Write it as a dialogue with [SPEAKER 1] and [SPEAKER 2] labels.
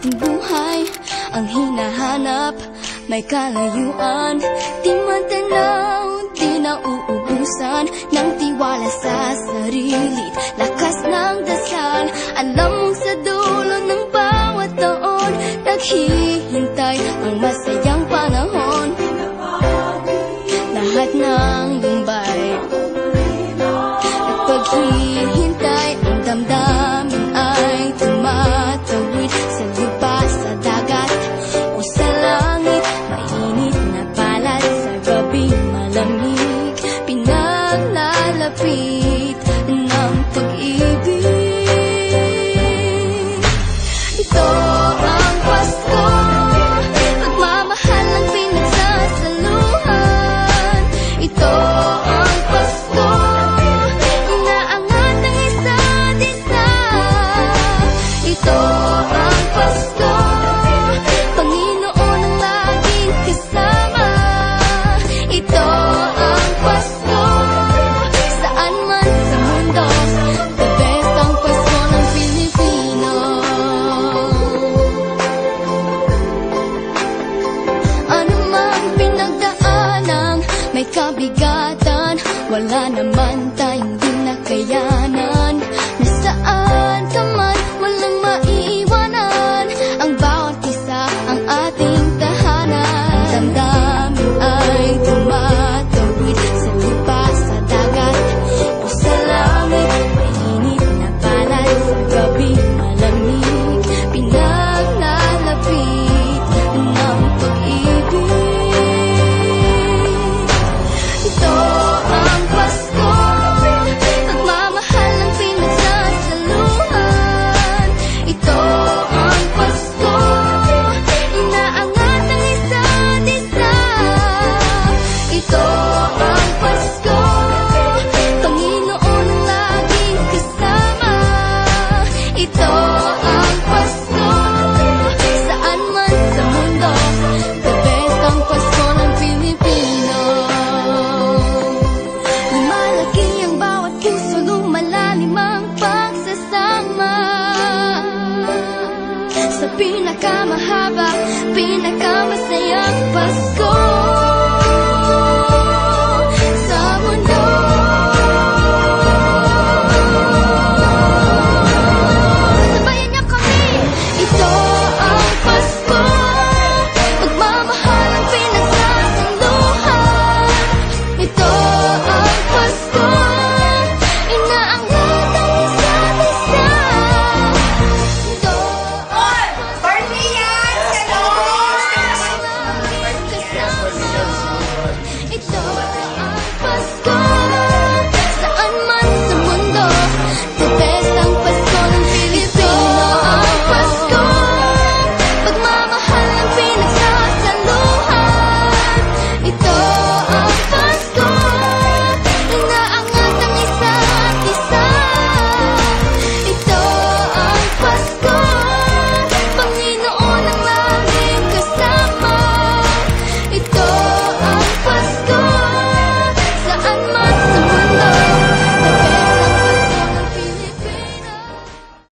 [SPEAKER 1] ating buhay ang hinahanap. May kalayuan, di man tanaw, di nauubusan ng tiwala sa sarili, lakas ng dasal. Alam mong sa dulo ng bawat taon, naghihintay ang masayang panahon. Lahat ng lumbay at paghihintay, ang damdamin ay tumatawid sa lupa, sa dagat o sa langit. Mainit na palad sa gabi, malamig, pinaglalapit ng pag-ibig. Ito ang Pasko, pagmamahal ang pinagsasaluhan. Ito ang Pasko, inaangat ang isa't isa. Ito ang Pasko, Panginoon ang laging kasama. Ito ang Pasko, saan man sa mundo, the best ang Pasko ng Pilipino. Ano mang pinagdaanang may kabigatan, wala naman tayong di nakayanan. Nasaan ka man, walang maiiwanan, ang bawat isa ang ating tahanan. Damdamin ay tumatawid sa lupa, sa dagat o sa langit. Mainit na palad sa gabi, malamig, pinaglalapit ng pag-ibig. Ito ang Pasko, pagmamahal ang pinagsasaluhan. Ito ang Pasko, inaangat ang isa't isa. Ito ang Pasko, Panginoon ang laging kasama. Ito ang Pasko, saan man sa mundo, the best ang Pasko ng Pilipino. Lumalaki ang bawat puso, lumalalim ang pagsasama. Sa pinakamahaba, pinakamasayang Pasko.